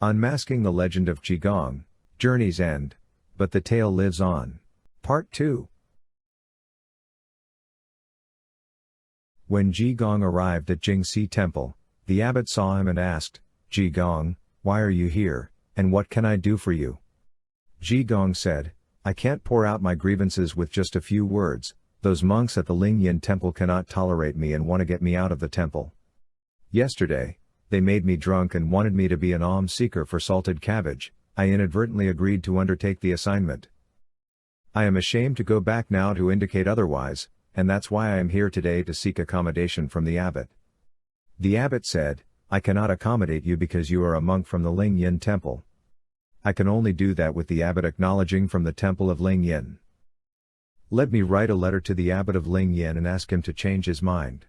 Unmasking the Legend of Ji Gong, Journey's End, but the tale lives on. Part 2. When Ji Gong arrived at Jingxi Temple, the abbot saw him and asked, "Ji Gong, why are you here, and what can I do for you?" Ji Gong said, "I can't pour out my grievances with just a few words. Those monks at the Lingyan temple cannot tolerate me and want to get me out of the temple. Yesterday, they made me drunk and wanted me to be an alms seeker for salted cabbage. I inadvertently agreed to undertake the assignment. I am ashamed to go back now to indicate otherwise, and that's why I am here today to seek accommodation from the abbot." The abbot said, "I cannot accommodate you because you are a monk from the Lingyan temple. I can only do that with the abbot acknowledging from the temple of Lingyan. Let me write a letter to the abbot of Lingyan and ask him to change his mind.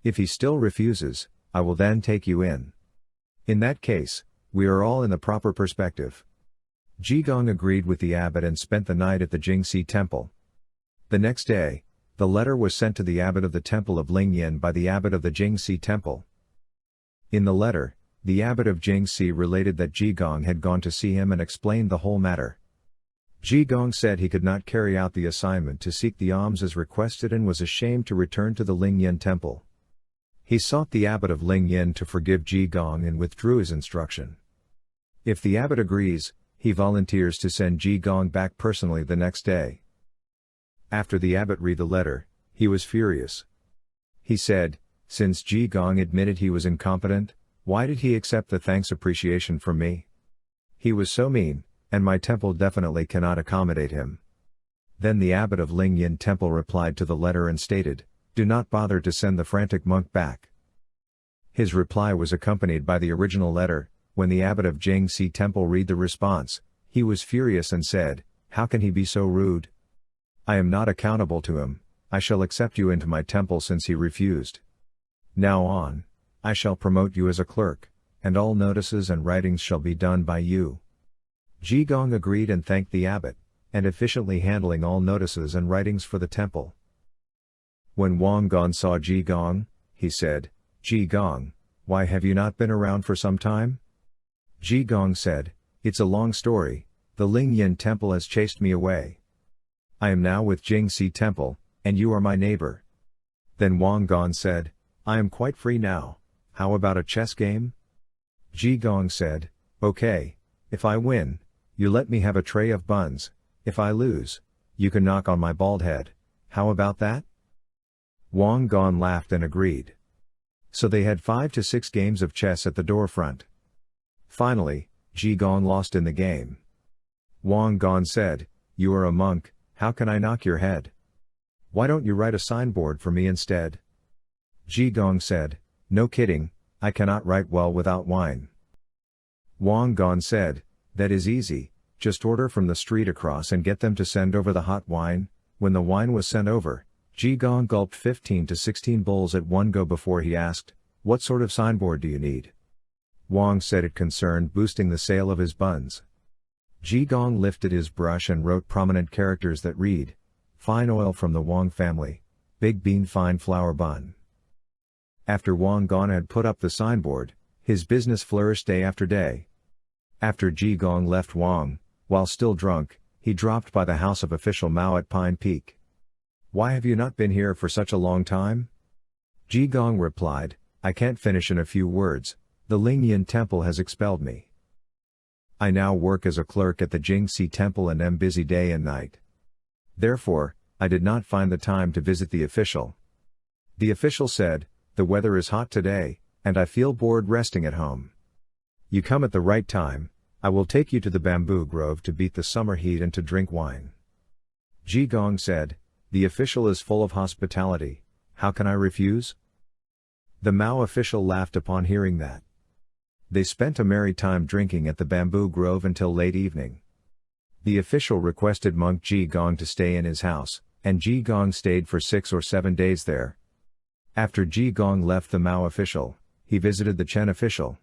If he still refuses, I will then take you in. In that case, we are all in the proper perspective." Ji Gong agreed with the abbot and spent the night at the Jingxi temple. The next day, the letter was sent to the abbot of the temple of Lingyan by the abbot of the Jingxi temple. In the letter, the abbot of Jingxi related that Ji Gong had gone to see him and explained the whole matter. Ji Gong said he could not carry out the assignment to seek the alms as requested and was ashamed to return to the Lingyan temple. He sought the abbot of Lingyan to forgive Ji Gong and withdrew his instruction. If the abbot agrees, he volunteers to send Ji Gong back personally the next day. After the abbot read the letter, he was furious. He said, "Since Ji Gong admitted he was incompetent, why did he accept the thanks appreciation from me? He was so mean, and my temple definitely cannot accommodate him." Then the abbot of Lingyan temple replied to the letter and stated, "Do not bother to send the frantic monk back." His reply was accompanied by the original letter. When the abbot of Jingxi temple read the response, he was furious and said, "How can he be so rude? I am not accountable to him. I shall accept you into my temple since he refused. Now on, I shall promote you as a clerk, and all notices and writings shall be done by you." Ji Gong agreed and thanked the abbot, and efficiently handling all notices and writings for the temple. When Wang Gon saw Ji Gong, he said, "Ji Gong, why have you not been around for some time?" Ji Gong said, "It's a long story. The Lingyan temple has chased me away. I am now with Jingxi temple, and you are my neighbor." Then Wang Gon said, "I am quite free now. How about a chess game?" Ji Gong said, "Okay. If I win, you let me have a tray of buns. If I lose, you can knock on my bald head. How about that?" Wang Gon laughed and agreed. So they had 5 to 6 games of chess at the door front. Finally, Ji Gong lost in the game. Wang Gon said, "You are a monk, how can I knock your head? Why don't you write a signboard for me instead?" Ji Gong said, "No kidding, I cannot write well without wine." Wang Gon said, "That is easy, just order from the street across and get them to send over the hot wine." When the wine was sent over, Ji Gong gulped 15 to 16 bowls at one go before he asked, "What sort of signboard do you need?" Wang said it concerned boosting the sale of his buns. Ji Gong lifted his brush and wrote prominent characters that read, "Fine oil from the Wang family, big bean fine flour bun." After Wang Gon had put up the signboard, his business flourished day after day. After Ji Gong left Wang, while still drunk, he dropped by the house of official Mao at Pine Peak. "Why have you not been here for such a long time?" Ji Gong replied, "I can't finish in a few words. The Lingyan temple has expelled me. I now work as a clerk at the Jingxi temple and am busy day and night. Therefore, I did not find the time to visit the official. The official said, 'The weather is hot today, and I feel bored resting at home. You come at the right time. I will take you to the bamboo grove to beat the summer heat and to drink wine.'" Ji Gong said, "The official is full of hospitality. How can I refuse?" The Mao official laughed upon hearing that. They spent a merry time drinking at the bamboo grove until late evening. The official requested monk Ji Gong to stay in his house, and Ji Gong stayed for 6 or 7 days there. After Ji Gong left the Mao official, he visited the Chen official.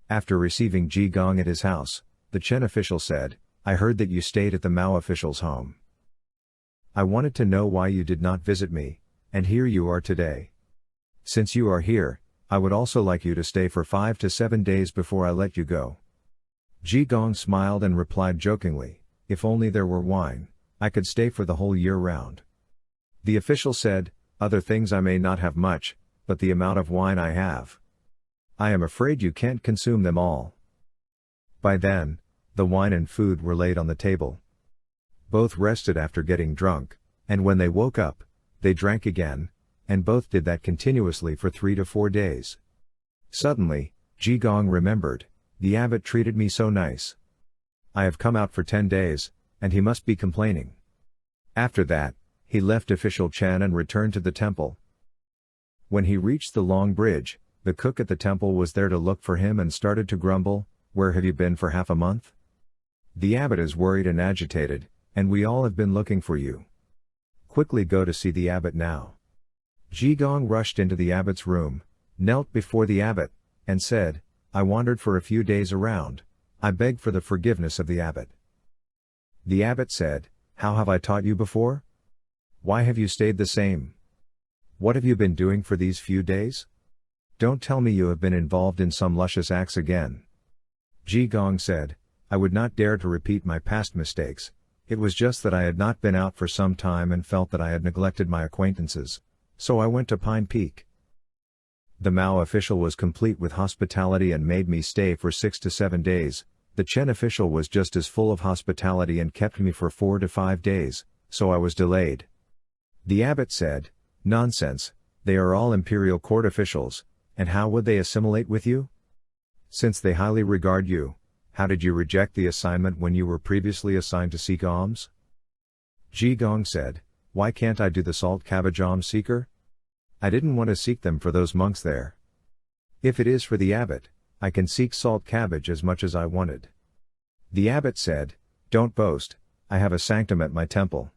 After receiving Ji Gong at his house, the Chen official said, "I heard that you stayed at the Mao official's home. I wanted to know why you did not visit me, and here you are today. Since you are here, I would also like you to stay for 5 to 7 days before I let you go." Ji Gong smiled and replied jokingly, if only there were wine, I could stay for the whole year round. The official said, other things I may not have much, but the amount of wine I have. I am afraid you can't consume them all. By then, the wine and food were laid on the table. Both rested after getting drunk, and when they woke up, they drank again, and both did that continuously for 3 to 4 days. Suddenly, Ji Gong remembered, the abbot treated me so nice. I have come out for 10 days, and he must be complaining. After that, he left official Chen and returned to the temple. When he reached the long bridge, the cook at the temple was there to look for him and started to grumble, where have you been for half a month? The abbot is worried and agitated, and we all have been looking for you. Quickly go to see the abbot now. Ji Gong rushed into the abbot's room, knelt before the abbot, and said, I wandered for a few days around, I beg for the forgiveness of the abbot. The abbot said, how have I taught you before? Why have you stayed the same? What have you been doing for these few days? Don't tell me you have been involved in some luscious acts again. Ji Gong said, I would not dare to repeat my past mistakes, it was just that I had not been out for some time and felt that I had neglected my acquaintances, so I went to Pine Peak. The Mao official was complete with hospitality and made me stay for 6 to 7 days, the Chen official was just as full of hospitality and kept me for 4 to 5 days, so I was delayed. The abbot said, nonsense, they are all imperial court officials, and how would they assimilate with you? Since they highly regard you, how did you reject the assignment when you were previously assigned to seek alms? Ji Gong said, why can't I do the salt cabbage alms seeker? I didn't want to seek them for those monks there. If it is for the abbot, I can seek salt cabbage as much as I wanted. The abbot said, don't boast, I have a sanctum at my temple.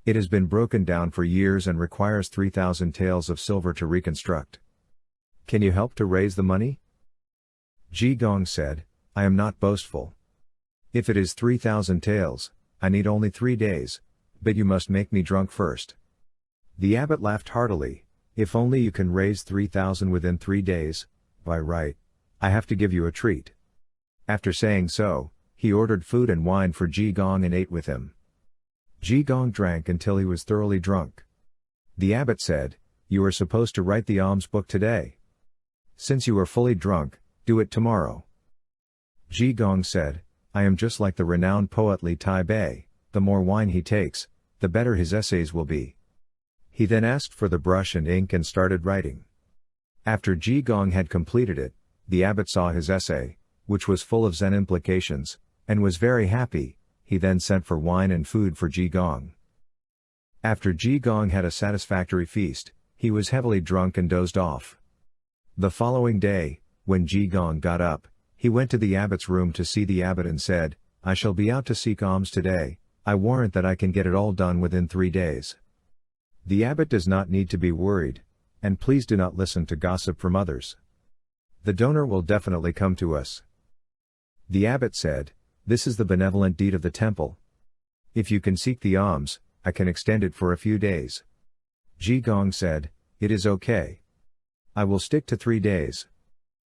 It has been broken down for years and requires 3,000 taels of silver to reconstruct. Can you help to raise the money? Ji Gong said, I am not boastful. If it is 3,000 taels, I need only 3 days, but you must make me drunk first. The abbot laughed heartily, if only you can raise 3,000 within 3 days, by right, I have to give you a treat. After saying so, he ordered food and wine for Ji Gong and ate with him. Ji Gong drank until he was thoroughly drunk. The abbot said, you are supposed to write the alms book today. Since you are fully drunk, do it tomorrow. Ji Gong said, I am just like the renowned poet Li Tai Bei, the more wine he takes, the better his essays will be. He then asked for the brush and ink and started writing. After Ji Gong had completed it, the abbot saw his essay, which was full of Zen implications, and was very happy. He then sent for wine and food for Ji Gong. After Ji Gong had a satisfactory feast, he was heavily drunk and dozed off. The following day, when Ji Gong got up, he went to the abbot's room to see the abbot and said, I shall be out to seek alms today, I warrant that I can get it all done within 3 days. The abbot does not need to be worried, and please do not listen to gossip from others. The donor will definitely come to us. The abbot said, this is the benevolent deed of the temple. If you can seek the alms, I can extend it for a few days. Ji Gong said, it is okay. I will stick to 3 days.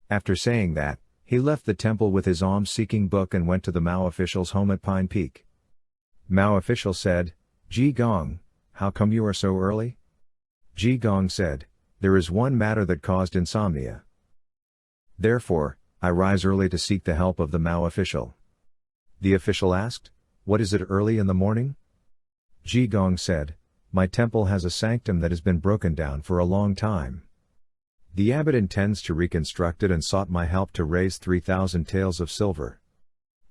After saying that, he left the temple with his alms-seeking book and went to the Mao official's home at Pine Peak. Mao official said, Ji Gong, how come you are so early? Ji Gong said, there is one matter that caused insomnia. Therefore, I rise early to seek the help of the Mao official. The official asked, what is it early in the morning? Ji Gong said, my temple has a sanctum that has been broken down for a long time. The abbot intends to reconstruct it and sought my help to raise 3,000 taels of silver.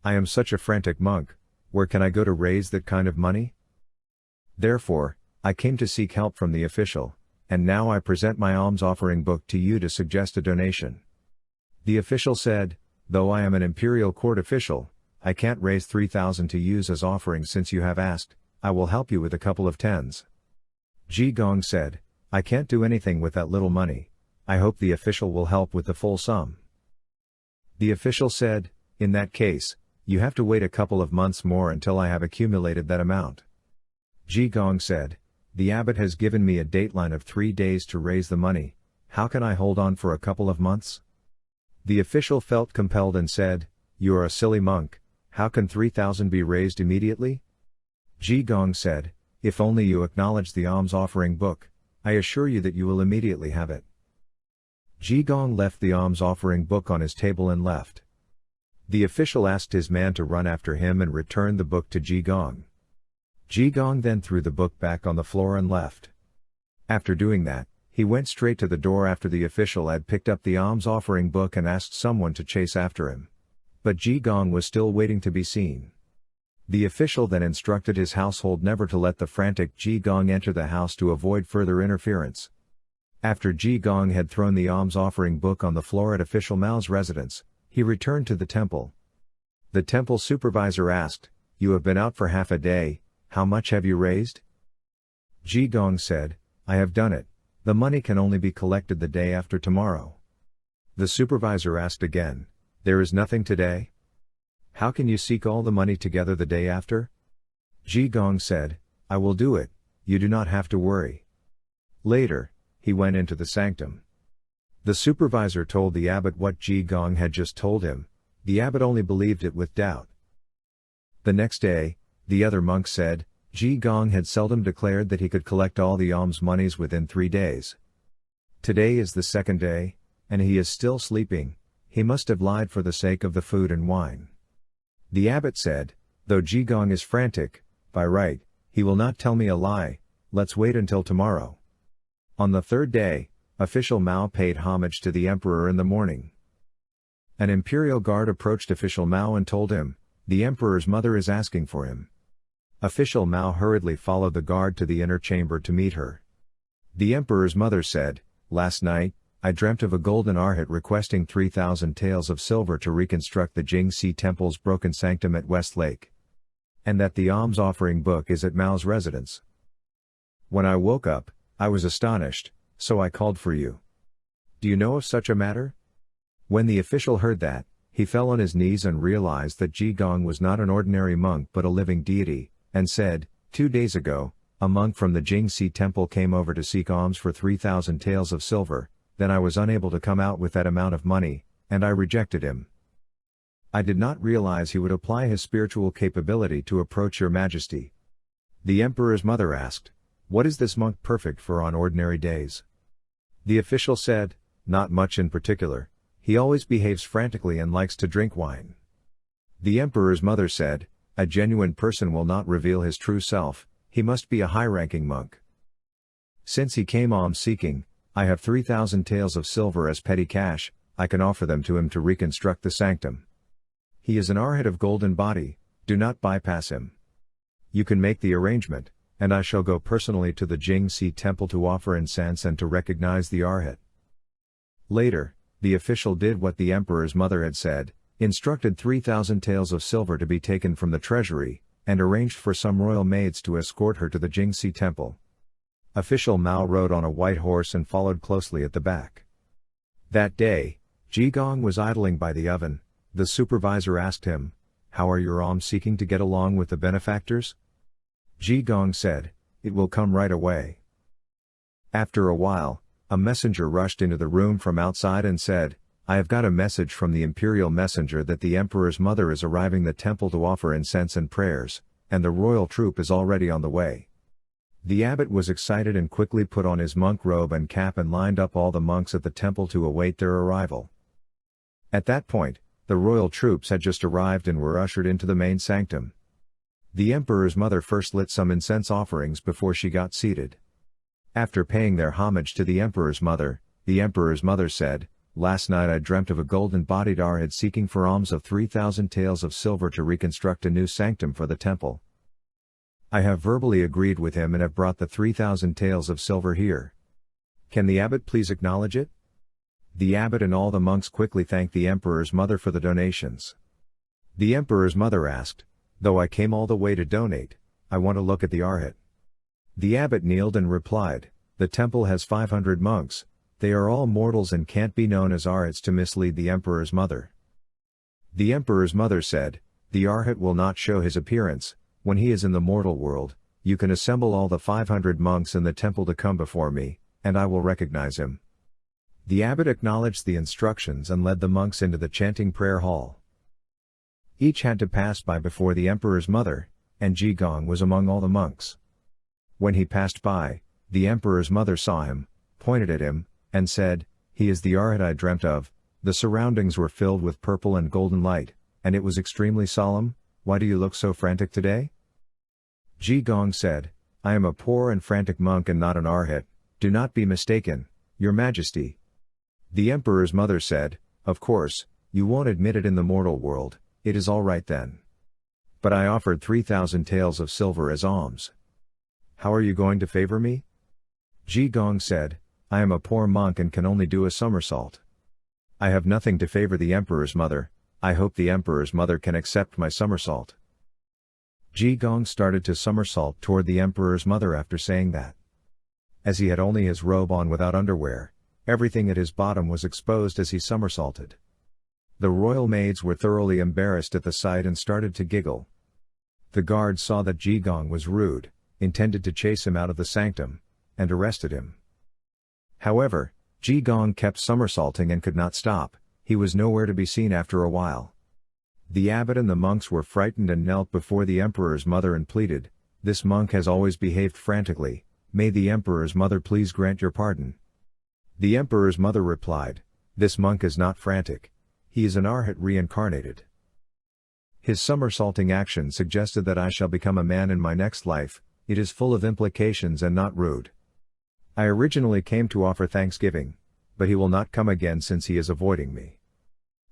I am such a frantic monk, where can I go to raise that kind of money? Therefore, I came to seek help from the official, and now I present my alms offering book to you to suggest a donation. The official said, though I am an imperial court official, I can't raise 3,000 to use as offering since you have asked, I will help you with a couple of tens. Ji Gong said, I can't do anything with that little money. I hope the official will help with the full sum. The official said, in that case, you have to wait a couple of months more until I have accumulated that amount. Ji Gong said, the abbot has given me a dateline of 3 days to raise the money, how can I hold on for a couple of months? The official felt compelled and said, "You are a silly monk, how can 3,000 be raised immediately?" Ji Gong said, "If only you acknowledge the alms offering book, I assure you that you will immediately have it." Ji Gong left the alms offering book on his table and left. The official asked his man to run after him and returned the book to Ji Gong. Ji Gong then threw the book back on the floor and left. After doing that, he went straight to the door after the official had picked up the alms offering book and asked someone to chase after him. But Ji Gong was still waiting to be seen. The official then instructed his household never to let the frantic Ji Gong enter the house to avoid further interference. After Ji Gong had thrown the alms offering book on the floor at official Mao's residence, he returned to the temple. The temple supervisor asked, "You have been out for half a day, how much have you raised?" Ji Gong said, "I have done it, the money can only be collected the day after tomorrow." The supervisor asked again, "There is nothing today? How can you seek all the money together the day after?" Ji Gong said, "I will do it, you do not have to worry." Later, he went into the sanctum. The supervisor told the abbot what Ji Gong had just told him. The abbot only believed it with doubt. The next day, the other monks said, Ji Gong had seldom declared that he could collect all the alms monies within 3 days. Today is the second day, and he is still sleeping, he must have lied for the sake of the food and wine. The abbot said, "Though Ji Gong is frantic, by right, he will not tell me a lie, let's wait until tomorrow." On the third day, official Mao paid homage to the emperor in the morning. An imperial guard approached official Mao and told him, "The emperor's mother is asking for him." Official Mao hurriedly followed the guard to the inner chamber to meet her. The emperor's mother said, "Last night, I dreamt of a golden arhat requesting 3,000 taels of silver to reconstruct the Jingxi Temple's broken sanctum at West Lake. And that the alms offering book is at Mao's residence. When I woke up, I was astonished, so I called for you. Do you know of such a matter?" When the official heard that, he fell on his knees and realized that Ji Gong was not an ordinary monk but a living deity, and said, "2 days ago, a monk from the Jingxi Temple came over to seek alms for 3,000 taels of silver, then I was unable to come out with that amount of money, and I rejected him. I did not realize he would apply his spiritual capability to approach your majesty." The emperor's mother asked, "What is this monk perfect for on ordinary days?" The official said, "Not much in particular, he always behaves frantically and likes to drink wine." The emperor's mother said, "A genuine person will not reveal his true self, he must be a high-ranking monk. Since he came alms-seeking, I have 3,000 taels of silver as petty cash, I can offer them to him to reconstruct the sanctum. He is an arhat of golden body, do not bypass him. You can make the arrangement, and I shall go personally to the Jingxi Temple to offer incense and to recognize the arhat." Later, the official did what the emperor's mother had said, instructed 3,000 taels of silver to be taken from the treasury, and arranged for some royal maids to escort her to the Jingxi Temple. Official Mao rode on a white horse and followed closely at the back. That day, Ji Gong was idling by the oven. The supervisor asked him, "How are your alms seeking to get along with the benefactors?" Ji Gong said, "It will come right away." After a while, a messenger rushed into the room from outside and said, "I have got a message from the imperial messenger that the emperor's mother is arriving the temple to offer incense and prayers, and the royal troop is already on the way." The abbot was excited and quickly put on his monk robe and cap and lined up all the monks at the temple to await their arrival. At that point, the royal troops had just arrived and were ushered into the main sanctum. The emperor's mother first lit some incense offerings before she got seated. After paying their homage to the emperor's mother said, "Last night I dreamt of a golden-bodied arhat seeking for alms of 3,000 taels of silver to reconstruct a new sanctum for the temple. I have verbally agreed with him and have brought the 3,000 taels of silver here. Can the abbot please acknowledge it?" The abbot and all the monks quickly thanked the emperor's mother for the donations. The emperor's mother asked, "Though I came all the way to donate, I want to look at the arhat." The abbot kneeled and replied, "The temple has 500 monks, they are all mortals and can't be known as arhats to mislead the emperor's mother." The emperor's mother said, "The arhat will not show his appearance, when he is in the mortal world, you can assemble all the 500 monks in the temple to come before me, and I will recognize him." The abbot acknowledged the instructions and led the monks into the chanting prayer hall. Each had to pass by before the emperor's mother, and Ji Gong was among all the monks. When he passed by, the emperor's mother saw him, pointed at him, and said, "He is the Arhat I dreamt of." The surroundings were filled with purple and golden light, and it was extremely solemn. "Why do you look so frantic today?" Ji Gong said, "I am a poor and frantic monk and not an Arhat. Do not be mistaken, Your Majesty." The emperor's mother said, "Of course, you won't admit it in the mortal world. It is all right then. But I offered 3,000 taels of silver as alms. How are you going to favor me?" Ji Gong said, "I am a poor monk and can only do a somersault. I have nothing to favor the emperor's mother. I hope the emperor's mother can accept my somersault." Ji Gong started to somersault toward the emperor's mother after saying that. As he had only his robe on without underwear, everything at his bottom was exposed as he somersaulted. The royal maids were thoroughly embarrassed at the sight and started to giggle. The guards saw that Ji Gong was rude, intended to chase him out of the sanctum, and arrested him. However, Ji Gong kept somersaulting and could not stop. He was nowhere to be seen after a while. The abbot and the monks were frightened and knelt before the emperor's mother and pleaded, "This monk has always behaved frantically. May the emperor's mother please grant your pardon." The emperor's mother replied, "This monk is not frantic. He is an Arhat reincarnated. His somersaulting action suggested that I shall become a man in my next life. It is full of implications and not rude. I originally came to offer thanksgiving, but he will not come again since he is avoiding me.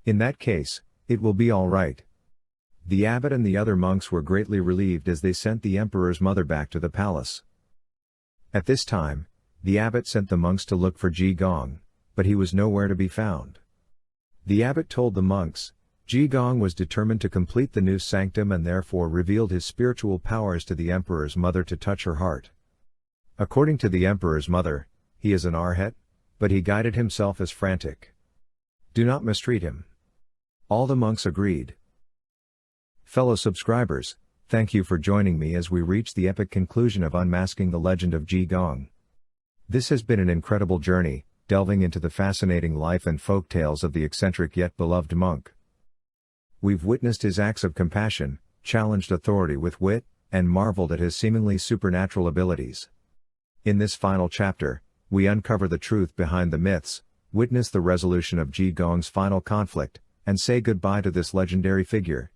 In that case, it will be all right." The abbot and the other monks were greatly relieved as they sent the emperor's mother back to the palace. At this time, the abbot sent the monks to look for Ji Gong, but he was nowhere to be found. The abbot told the monks, Ji Gong was determined to complete the new sanctum and therefore revealed his spiritual powers to the emperor's mother to touch her heart. According to the emperor's mother, he is an Arhat, but he guided himself as frantic. Do not mistreat him. All the monks agreed. Fellow subscribers, thank you for joining me as we reach the epic conclusion of Unmasking the Legend of Ji Gong. This has been an incredible journey, delving into the fascinating life and folk tales of the eccentric yet beloved monk. We've witnessed his acts of compassion, challenged authority with wit, and marveled at his seemingly supernatural abilities. In this final chapter, we uncover the truth behind the myths, witness the resolution of Ji Gong's final conflict, and say goodbye to this legendary figure.